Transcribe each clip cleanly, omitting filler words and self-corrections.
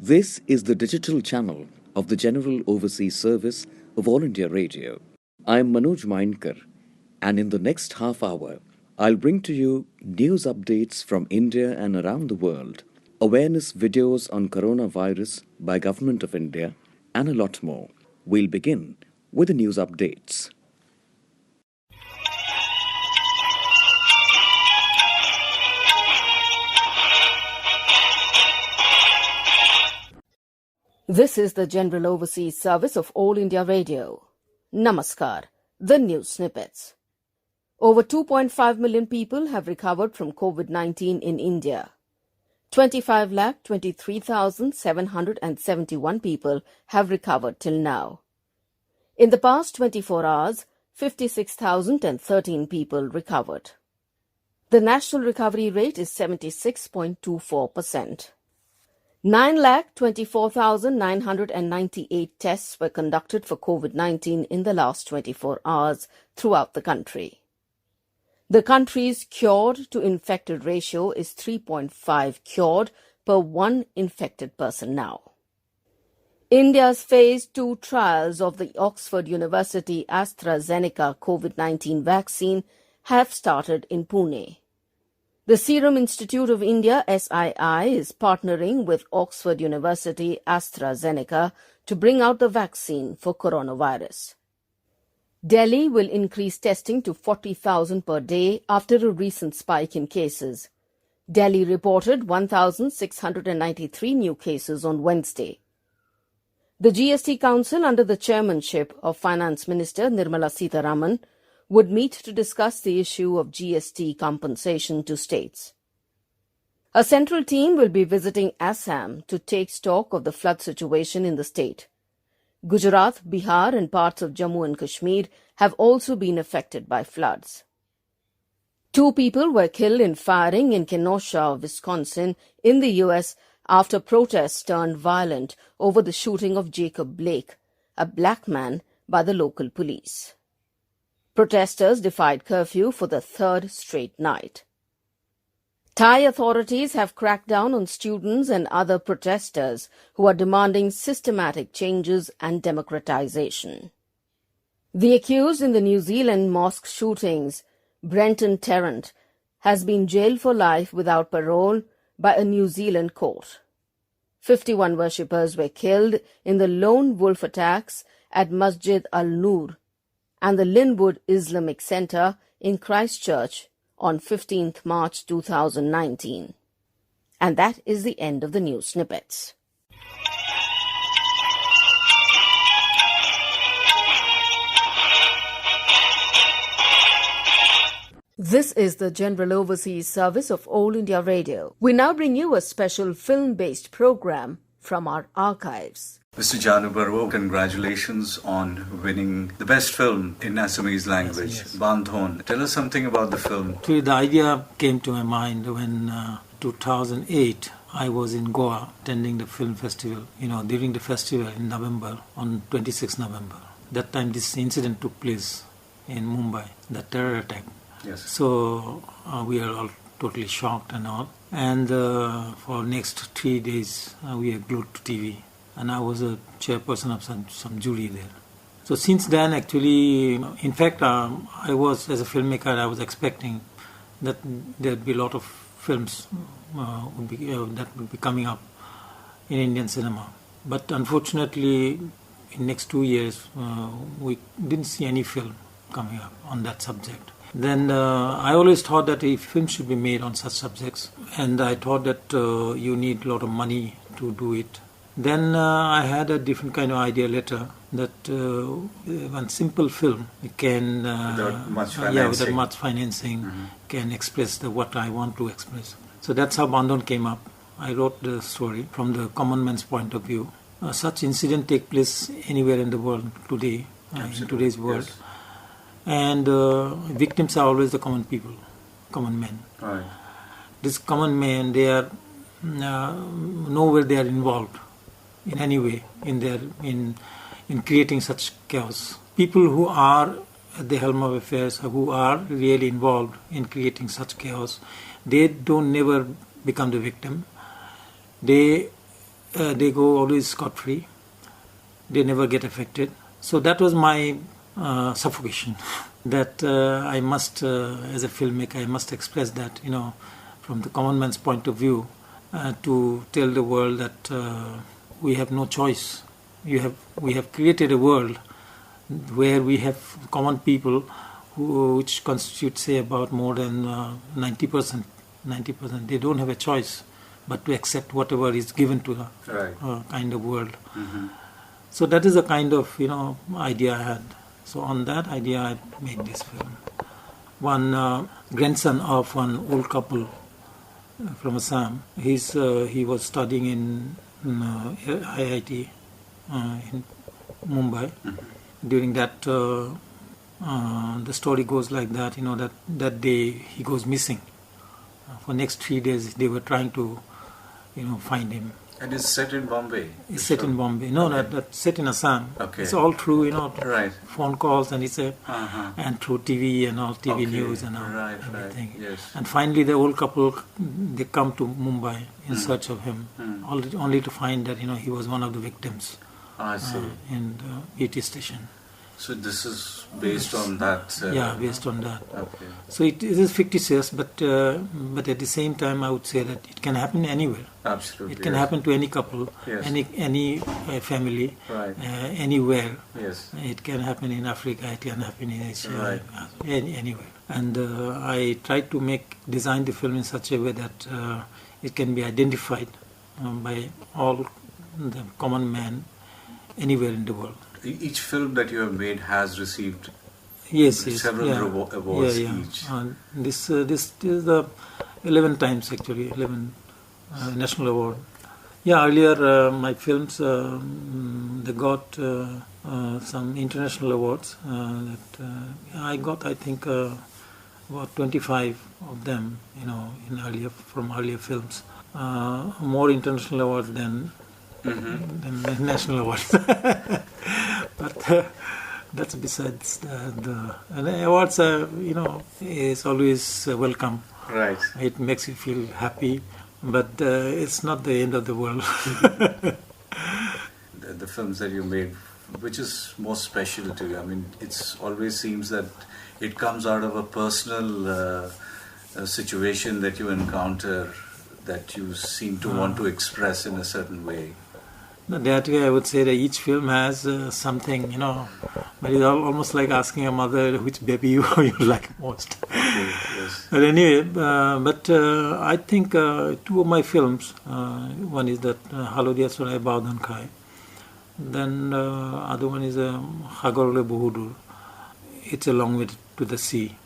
This is the digital channel of the General Overseas Service of All India Radio. I am Manoj Mainkar, and in the next half hour, I'll bring to you news updates from India and around the world, awareness videos on coronavirus by Government of India, and a lot more. We'll begin with the news updates. This is the General Overseas Service of All India Radio. Namaskar. The news snippets. Over 2.5 million people have recovered from COVID-19 in India. 25,23,771 people have recovered till now. In the past 24 hours, 56,013 people recovered. The national recovery rate is 76.24%. 9,24,998 tests were conducted for COVID-19 in the last 24 hours throughout the country. The country's cured to infected ratio is 3.5 cured per one infected person now. India's Phase 2 trials of the Oxford University AstraZeneca COVID-19 vaccine have started in Pune. The Serum Institute of India SII is partnering with Oxford University AstraZeneca to bring out the vaccine for coronavirus. Delhi will increase testing to 40,000 per day after a recent spike in cases. Delhi reported 1,693 new cases on Wednesday. The GST Council, under the chairmanship of Finance Minister Nirmala Sitharaman, would meet to discuss the issue of GST compensation to states. A central team will be visiting Assam to take stock of the flood situation in the state. Gujarat, Bihar and parts of Jammu and Kashmir have also been affected by floods. 2 people were killed in firing in Kenosha, Wisconsin, in the U.S. after protests turned violent over the shooting of Jacob Blake, a black man, by the local police. Protesters defied curfew for the third straight night. Thai authorities have cracked down on students and other protesters who are demanding systematic changes and democratization. The accused in the New Zealand mosque shootings, Brenton Tarrant, has been jailed for life without parole by a New Zealand court. 51 worshippers were killed in the lone wolf attacks at Masjid Al-Noor and the Linwood Islamic Center in Christchurch on 15th March 2019. And that is the end of the news snippets. This is the General Overseas Service of All India Radio. We now bring you a special film-based program from our archives. Mr. Janu Barua, congratulations on winning the best film in Assamese language, yes. Bandhon. Tell us something about the film. Actually, the idea came to my mind when 2008 I was in Goa attending the film festival. During the festival in November, on 26 November. That time this incident took place in Mumbai, the terror attack. Yes. So we are all totally shocked and all. And for next 3 days we are glued to TV. And I was a chairperson of some jury there. So since then, actually, in fact, I was, as a filmmaker, I was expecting that there'd be a lot of films that would be coming up in Indian cinema. But unfortunately, in next 2 years, we didn't see any film coming up on that subject. Then I always thought that a film should be made on such subjects. And I thought that you need a lot of money to do it. Then I had a different kind of idea later that one simple film can without much financing, can express what I want to express. So that's how Bandhon came up. I wrote the story from the common man's point of view. Such incident take place anywhere in the world today, in today's world. Yes. And victims are always the common people, common men. Right. These common men, they are nowhere they are involved in any way in creating such chaos. People who are at the helm of affairs, who are really involved in creating such chaos, they don't never become the victim. They they go always scot-free. They never get affected. So that was my suffocation. That I must, as a filmmaker, I must express that, from the common man's point of view, to tell the world that we have no choice. We have created a world where we have common people which constitute, say, about more than 90%. 90%. They don't have a choice but to accept whatever is given to the kind of world. Mm-hmm. So that is the kind of idea I had. So on that idea I made this film. One grandson of one old couple from Assam. He was studying in IIT in Mumbai. Mm-hmm. During that, the story goes like that. That day he goes missing. For next 3 days they were trying to, find him. And it's set in Bombay? It's set in Bombay. No, that's set in Assam. Okay. It's all through, right. phone calls and and through TV and all TV Okay. news and all Right, everything. right. Yes. And finally, the old couple, they come to Mumbai in search of him, only to find that he was one of the victims I see. in the ET station. So this is based on that? Yeah, based on that. Okay. So it is fictitious, but at the same time, I would say that it can happen anywhere. Absolutely. It can yes. happen to any couple, Yes. any family, Right. anywhere. Yes. It can happen in Africa. It can happen in Asia, Right. Anywhere. And I tried to design the film in such a way that it can be identified by all the common man anywhere in the world. Each film that you have made has received Yes, several yeah. awards Yeah. each. This is the 11 times actually, 11 national award. Yeah, earlier my films they got some international awards. I got, I think, about 25 of them. From earlier films. More international awards than national awards. But that's besides and the awards. Is always welcome. Right. It makes you feel happy, but it's not the end of the world. The films that you made, which is most special to you? I mean, it always seems that it comes out of a personal situation that you encounter that you seem to want to express in a certain way. That way, I would say that each film has something, but it's almost like asking a mother which baby you like most. Okay, yes. But anyway, I think two of my films, one is that Halodiya Surai Baudan Khai, then other one is Hagorle Bohudur, It's a Long Way to the Sea.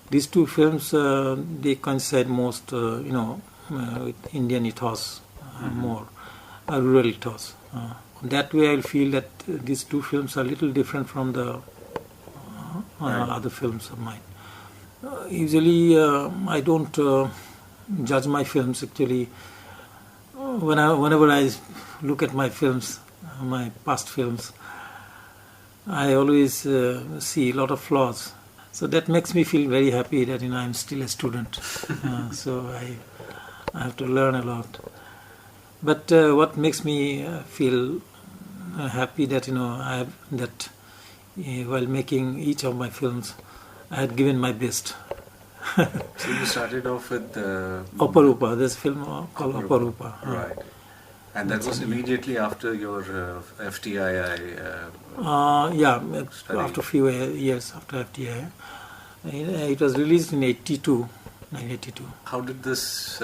These two films, they coincide most, with Indian ethos more. Rural ethos. That way I feel that these two films are a little different from the other films of mine. Usually I don't judge my films actually. Whenever I look at my films, my past films, I always see a lot of flaws. So that makes me feel very happy that I'm still a student. So I have to learn a lot. But what makes me feel happy that while making each of my films, I had given my best. So you started off with Aparupa. There's a film called Aparupa. Right. And that was immediately after your FTII. After a few years after FTII. It was released in 1982. How did this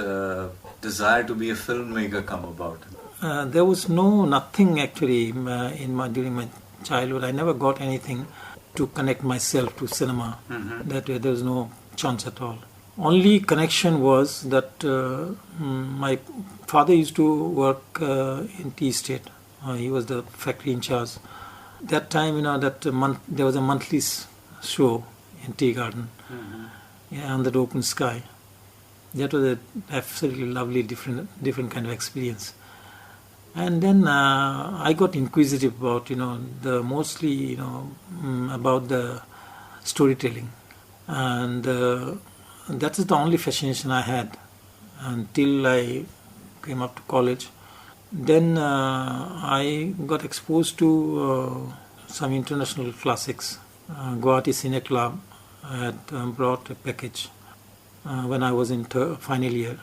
desire to be a filmmaker come about? There was nothing actually during my childhood. I never got anything to connect myself to cinema. Mm-hmm. That way there was no chance at all. Only connection was that my father used to work in tea estate. He was the factory in charge. That time, there was a monthly show in Tea Garden, under the open sky. That was an absolutely lovely, different kind of experience. And then I got inquisitive about, mostly, about the storytelling. And that is the only fascination I had until I came up to college. Then I got exposed to some international classics. Guwahati Cine Club had brought a package when I was in final year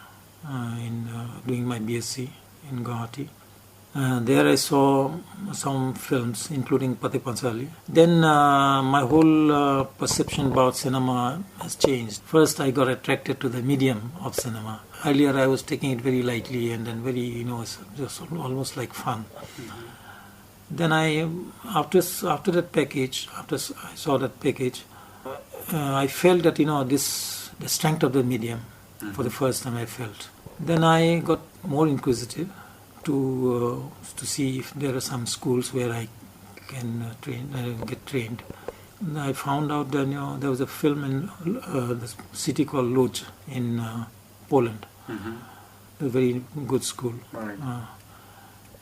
in doing my BSc in Guwahati. There I saw some films, including Pate Panchali. Then my whole perception about cinema has changed. First, I got attracted to the medium of cinema. Earlier, I was taking it very lightly and then very, just almost like fun. Then after that package, after I saw that package, I felt that the strength of the medium for the first time I felt. Then I got more inquisitive to see if there are some schools where I can get trained. And I found out that there was a film in the city called Lodz in Poland. A very good school. Right.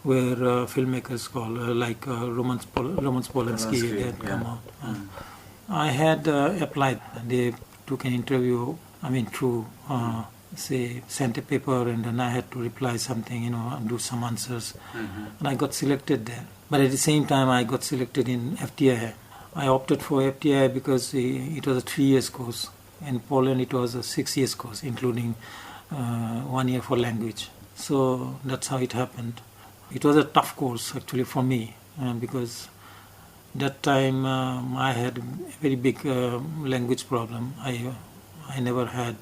Where filmmakers like Roman Polanski had come out. I had applied. They took an interview. Through sent a paper, and then I had to reply something, and do some answers, and I got selected there. But at the same time, I got selected in FTI. I opted for FTI because it was a 3 years course. In Poland, it was a 6 years course, including 1 year for language. So that's how it happened. It was a tough course actually for me because that time I had a very big language problem. I never had.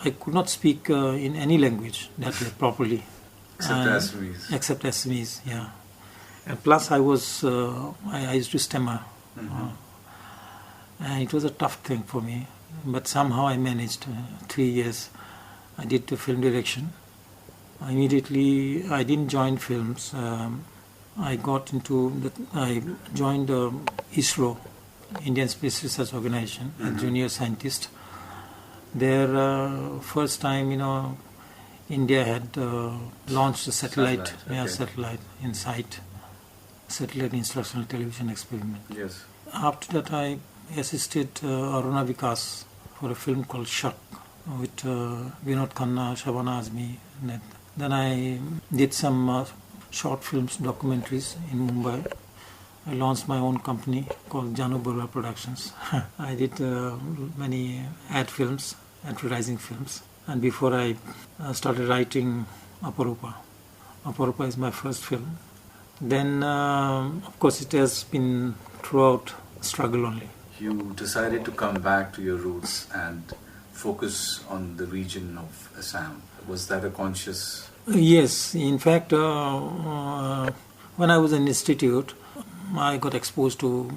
I could not speak in any language that way properly. Except Assamese. Except Assamese, yeah. And plus, I used to stammer, and it was a tough thing for me. But somehow I managed. 3 years, I did the film direction. Immediately, I didn't join films. I joined ISRO, Indian Space Research Organization, as junior scientist. There, first time, India had launched a satellite in sight, satellite instructional television experiment. Yes. After that, I assisted Aruna Vikas for a film called Shak with Vinod Khanna, Shabana Azmi. Then I did some short films, documentaries in Mumbai. I launched my own company called Janu Barua Productions. I did many advertising films. And before I started writing Aparupa. Aparupa is my first film. Then, of course, it has been throughout struggle only. You decided to come back to your roots and focus on the region of Assam. Was that a conscious... Yes, in fact, when I was in institute, I got exposed to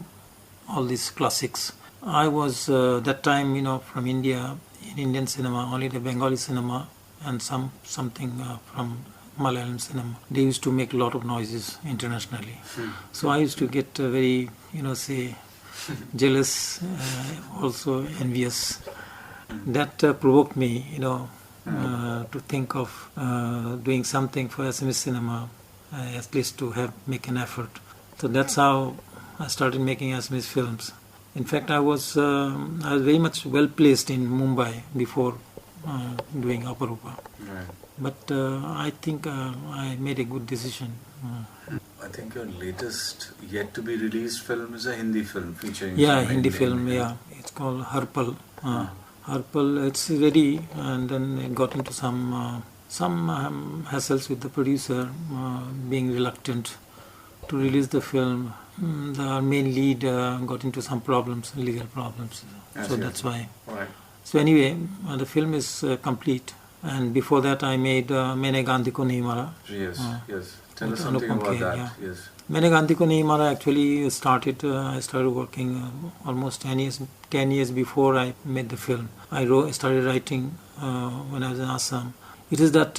all these classics. I was, that time, from India, in Indian cinema, only the Bengali cinema and something from Malayalam cinema. They used to make a lot of noises internationally. So I used to get very, jealous, also envious. That provoked me, to think of doing something for Assamese cinema, at least to make an effort. So that's how I started making Assamese films. In fact, I was very much well placed in Mumbai before doing Aparupa. Right. But I think I made a good decision. I think your latest yet to be released film is a Hindi film featuring... Yeah, Hindi film, yeah. It's called Harpal. Harpal, it's ready, and then it got into some hassles with the producer, being reluctant to release the film. The main lead got into some legal problems. So that's why. Right. So anyway, the film is complete. And before that, I made Maine Gandhi Ko Nahi Mara. Yes, yes. Tell us something about that. Yeah. Yes. Maine Gandhi Ko Nahi Mara actually started, I started working almost 10 years before I made the film. I started writing when I was in Assam. It is that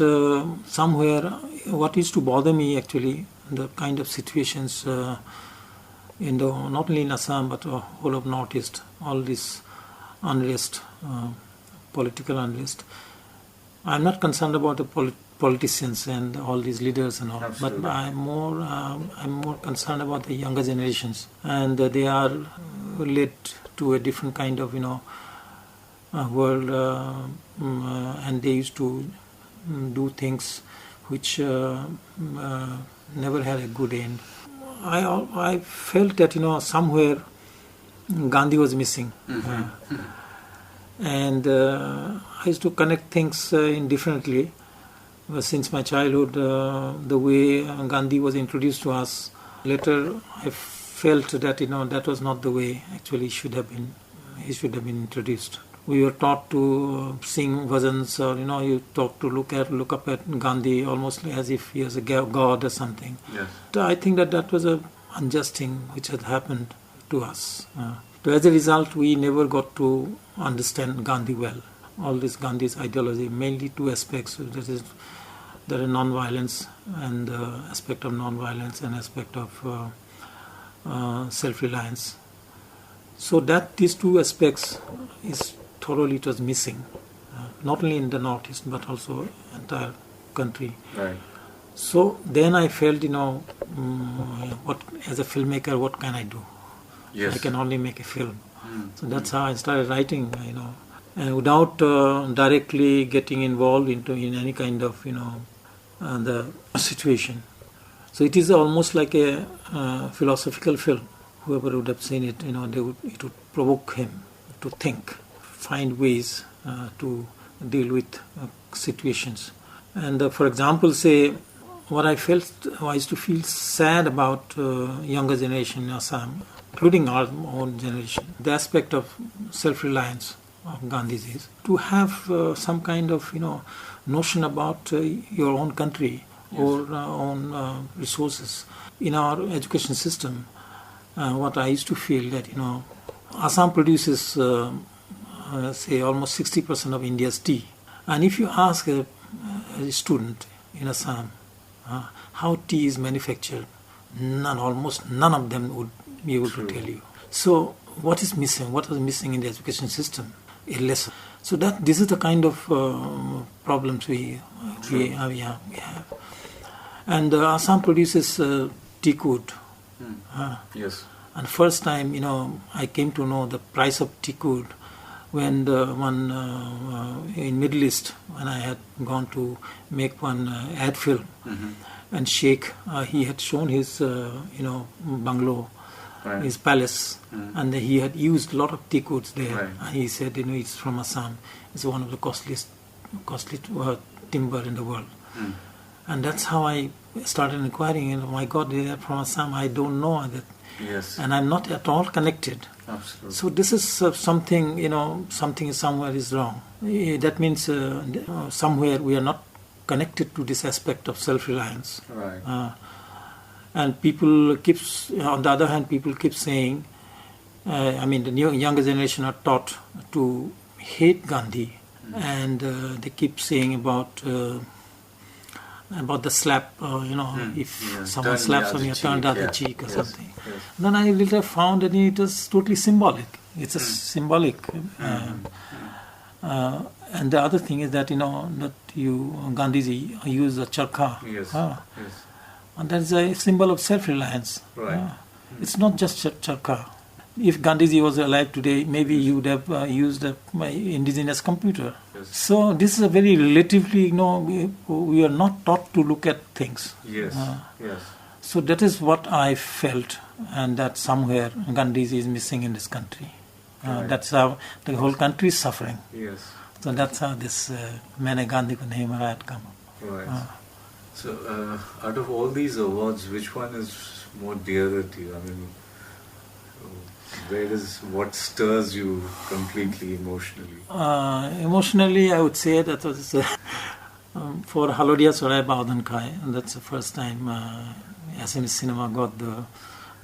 somewhere, what used to bother me actually, the kind of situations not only in Assam but whole of Northeast, all this unrest, political unrest. I'm not concerned about the politicians and all these leaders and all, Absolutely. but I'm more concerned about the younger generations, and they are led to a different kind of world, and they used to do things which never had a good end. I felt that, somewhere Gandhi was missing. And I used to connect things indifferently. Since my childhood, the way Gandhi was introduced to us, later I felt that, that was not the way actually he should have been introduced. We were taught to sing bhajans, or you talk to look up at Gandhi almost as if he was a god or something. Yes. I think that was a unjust thing which had happened to us. So as a result, we never got to understand Gandhi well. All this Gandhi's ideology, mainly two aspects. There are non-violence and aspect of non-violence and aspect of self-reliance. So that these two aspects it was missing, not only in the Northeast but also entire country. Right. So then I felt, what as a filmmaker, what can I do? Yes. I can only make a film. So that's how I started writing, and without directly getting involved in any kind of, the situation. So it is almost like a philosophical film. Whoever would have seen it, it would provoke him to think, find ways to deal with situations. And for example, say, what I used to feel sad about younger generation in Assam, including our own generation, the aspect of self-reliance of Gandhiji's, to have some kind of, notion about your own country or own resources. In our education system, what I used to feel that, Assam produces, say, almost 60% of India's tea. And if you ask a student in Assam how tea is manufactured, almost none of them would be able to tell you. So what is missing? What was missing in the education system? A lesson. So this is the kind of problems we have. And Assam produces teakwood. Yes. And first time, I came to know the price of teakwood when in Middle East, when I had gone to make one ad film, and Sheikh, he had shown his, bungalow, Right. his palace, and he had used a lot of teakwoods there. Right. And he said, it's from Assam. It's one of the costly timber in the world. And that's how I started inquiring. My God, they are from Assam. I don't know that. Yes. And I'm not at all connected. Absolutely. So this is something, something somewhere is wrong. That means somewhere we are not connected to this aspect of self-reliance. Right. And people on the other hand, people keep saying, the younger generation are taught to hate Gandhi, and they keep saying about the slap, if someone slaps on you, turn the other cheek or something. Yes. Then I later found that it was totally symbolic. It's a symbolic. And the other thing is that, Gandhiji used a charkha. Yes. Yes. Yes. And that is a symbol of self-reliance. Right. It's not just charkha. If Gandhiji was alive today, maybe he would have used my indigenous computer. Yes. So this is a very relatively, we are not taught to look at things. Yes. Yes. So that is what I felt, and that somewhere Gandhiji is missing in this country. Right. That's how the whole country is suffering. Yes. So that's how this Maine Gandhi Ko Nahi Mara had come up. Right. So, out of all these awards, which one is more dearer to you? What stirs you completely emotionally? Emotionally, I would say that was for Halodia Sorai Baudhan Khai, and that's the first time Assamese cinema got the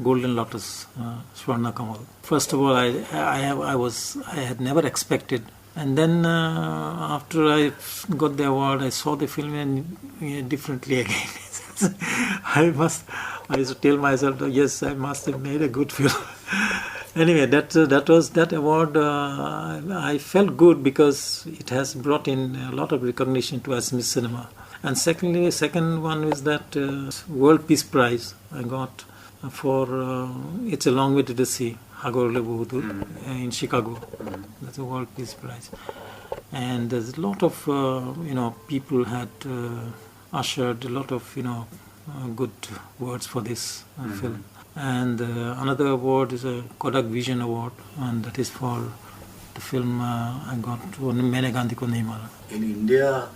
Golden Lotus, Swarna Kamal. First of all, I had never expected. And then after I got the award, I saw the film and differently again. I used to tell myself, yes, I must have made a good film. Anyway, that award. I felt good because it has brought in a lot of recognition to Assamese cinema. And second one is that World Peace Prize I got for It's a Long Way to the Sea, Hagorle Bahadur, in Chicago. That's a World Peace Prize. And there's a lot of people had ushered a lot of good words for this film. And another award is a Kodak Vision Award, and that is for the film I got Maine Gandhi Ko Nahi Mara. In India,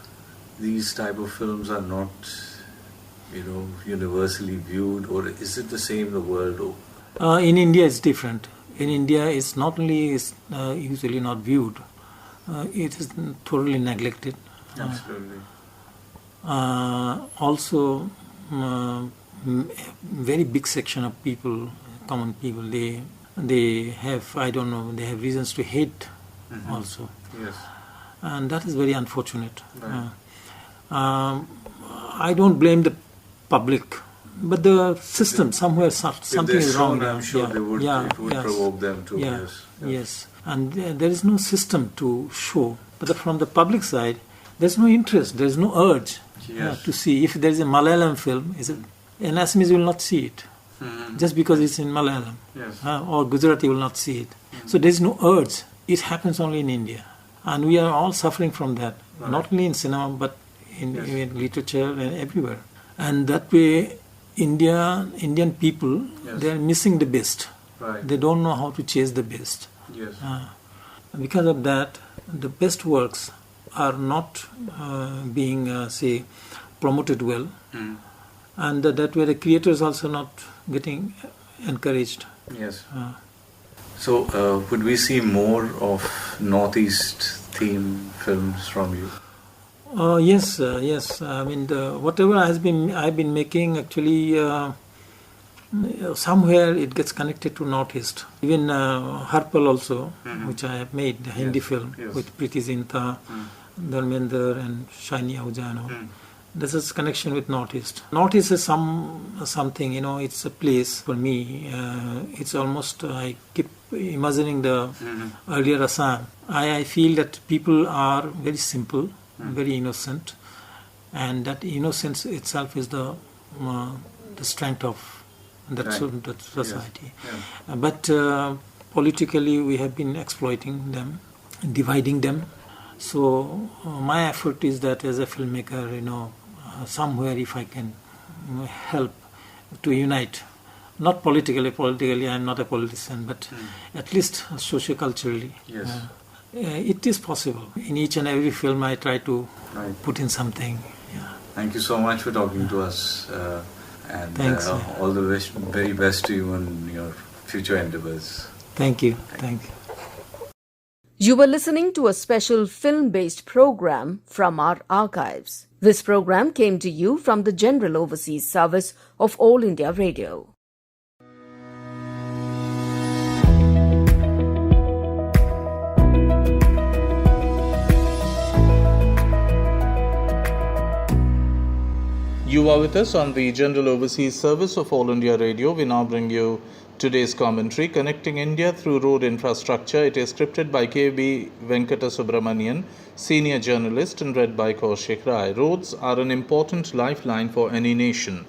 these type of films are not, universally viewed, or is it the same the world over? In India, it's different. In India, it's not only usually not viewed, it is totally neglected. Absolutely. Also, very big section of people, common people, they have, they have reasons to hate also. Yes. And that is very unfortunate. Right. I don't blame the public, but the system somewhere something is wrong. I'm sure it would provoke them to. Yes. And there is no system to show. But from the public side, there's no interest, there's no urge to see. If there is a Malayalam film, an Assamese will not see it just because it's in Malayalam. Yes. Or Gujarati will not see it. So there's no urge. It happens only in India. And we are all suffering from that, not only in cinema, but in literature and everywhere. And that way, Indian people, they are missing the best. Right. They don't know how to chase the best. Yes. Because of that, the best works are not being, promoted well. And that way the creators also not getting encouraged. Yes. So, would we see more of Northeast theme films from you? Yes. I mean, whatever I've been making, actually, somewhere it gets connected to Northeast. Even Harpal also, which I have made, the Hindi film with Preeti Zinta, Dharmender and Shiny Ahuja. This is connection with Northeast. Northeast is something, it's a place for me. It's almost, I keep imagining the earlier Assam. I feel that people are very simple, very innocent, and that innocence itself is the strength of that society. Yes. But politically, we have been exploiting them, dividing them. So my effort is that as a filmmaker, somewhere if I can help to unite, not politically I'm not a politician, but at least socio-culturally. Yes. It is possible. In each and every film I try to put in something. Yeah. Thank you so much for talking to us, and Thanks, all the very best to you and your future endeavors. Thank you. You were listening to a special film-based program from our archives. This program came to you from the General Overseas Service of All India Radio. You are with us on the General Overseas Service of All India Radio. We now bring you today's commentary, Connecting India Through Road Infrastructure. It is scripted by K.B. Venkata Subramanian, senior journalist, and read by Kaushik Rai. Roads are an important lifeline for any nation.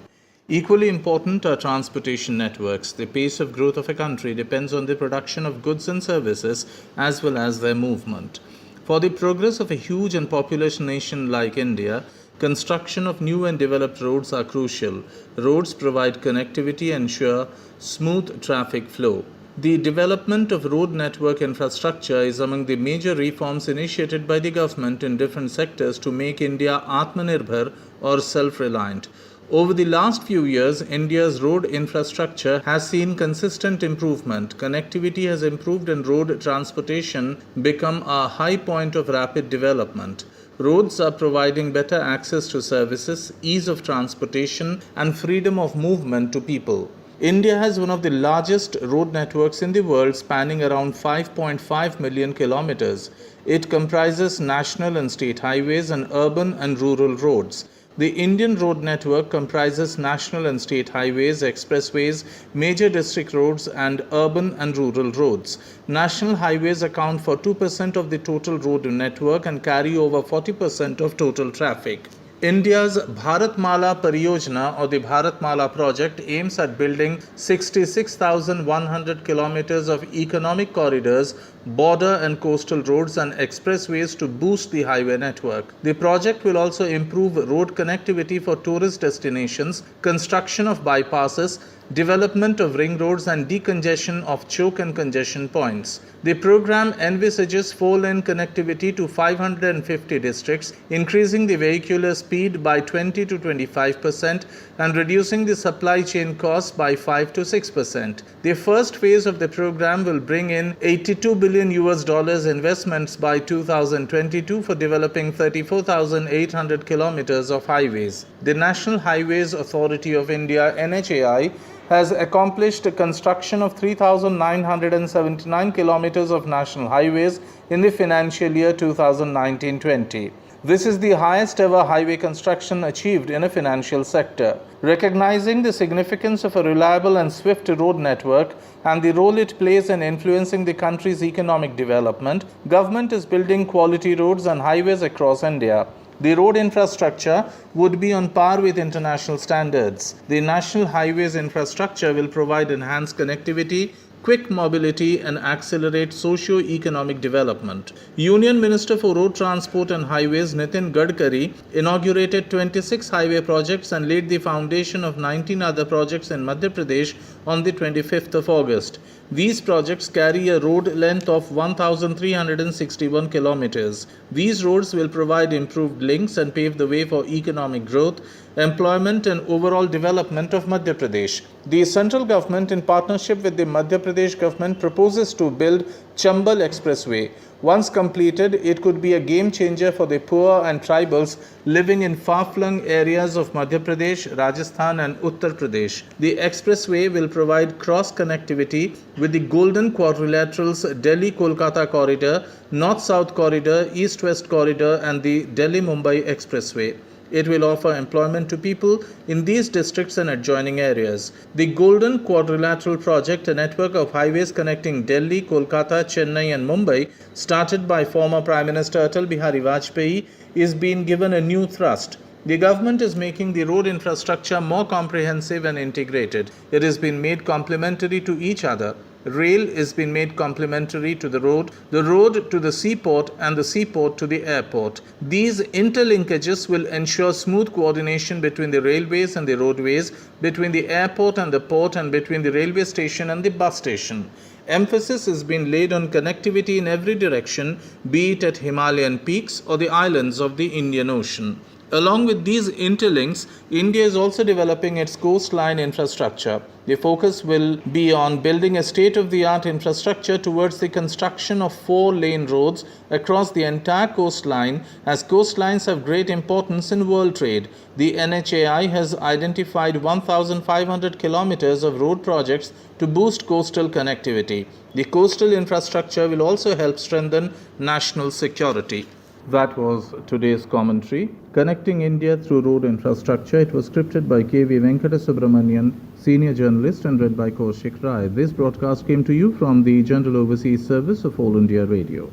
Equally important are transportation networks. The pace of growth of a country depends on the production of goods and services as well as their movement. For the progress of a huge and populous nation like India, construction of new and developed roads are crucial. Roads provide connectivity and ensure smooth traffic flow. The development of road network infrastructure is among the major reforms initiated by the government in different sectors to make India Atmanirbhar or self-reliant. Over the last few years, India's road infrastructure has seen consistent improvement. Connectivity has improved and road transportation become a high point of rapid development. Roads are providing better access to services, ease of transportation, and freedom of movement to people. India has one of the largest road networks in the world, spanning around 5.5 million kilometers. It comprises national and state highways and urban and rural roads. The Indian road network comprises national and state highways, expressways, major district roads, and urban and rural roads. National highways account for 2% of the total road network and carry over 40% of total traffic. India's Bharatmala Pariyojana or the Bharatmala project aims at building 66,100 kilometers of economic corridors, border and coastal roads and expressways to boost the highway network. The project will also improve road connectivity for tourist destinations, construction of bypasses, development of ring roads and decongestion of choke and congestion points. The program envisages 4-lane connectivity to 550 districts, increasing the vehicular speed by 20 to 25% and reducing the supply chain costs by 5 to 6%. The first phase of the program will bring in $82 billion investments by 2022 for developing 34,800 kilometers of highways. The National Highways Authority of India (NHAI) has accomplished the construction of 3,979 kilometers of national highways in the financial year 2019-20. This is the highest ever highway construction achieved in a financial sector. Recognizing the significance of a reliable and swift road network and the role it plays in influencing the country's economic development, government is building quality roads and highways across India. The road infrastructure would be on par with international standards. The national highways infrastructure will provide enhanced connectivity, quick mobility and accelerate socio-economic development. Union Minister for Road Transport and Highways Nitin Gadkari inaugurated 26 highway projects and laid the foundation of 19 other projects in Madhya Pradesh on the 25th of August. These projects carry a road length of 1,361 kilometers. These roads will provide improved links and pave the way for economic growth, employment and overall development of Madhya Pradesh. The central government, in partnership with the Madhya Pradesh government, proposes to build Chambal Expressway. Once completed, it could be a game changer for the poor and tribals living in far-flung areas of Madhya Pradesh, Rajasthan and Uttar Pradesh. The expressway will provide cross-connectivity with the Golden Quadrilateral's Delhi-Kolkata corridor, North-South corridor, East-West corridor and the Delhi-Mumbai expressway. It will offer employment to people in these districts and adjoining areas. The Golden Quadrilateral project, a network of highways connecting Delhi, Kolkata, Chennai and Mumbai, started by former Prime Minister Atal Bihari Vajpayee, is being given a new thrust. The government is making the road infrastructure more comprehensive and integrated. It has been made complementary to each other. Rail is being made complementary to the road to the seaport and the seaport to the airport. These interlinkages will ensure smooth coordination between the railways and the roadways, between the airport and the port and between the railway station and the bus station. Emphasis has been laid on connectivity in every direction, be it at Himalayan peaks or the islands of the Indian Ocean. Along with these interlinks, India is also developing its coastline infrastructure. The focus will be on building a state-of-the-art infrastructure towards the construction of 4-lane roads across the entire coastline, as coastlines have great importance in world trade. The NHAI has identified 1,500 kilometers of road projects to boost coastal connectivity. The coastal infrastructure will also help strengthen national security. That was today's commentary, Connecting India Through Road Infrastructure. It was scripted by K.V. Venkata Subramanian, senior journalist, and read by Kaushik Rai. This broadcast came to you from the General Overseas Service of All India Radio.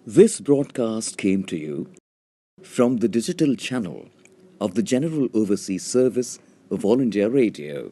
This broadcast came to you from the digital channel of the General Overseas Service of All India Radio.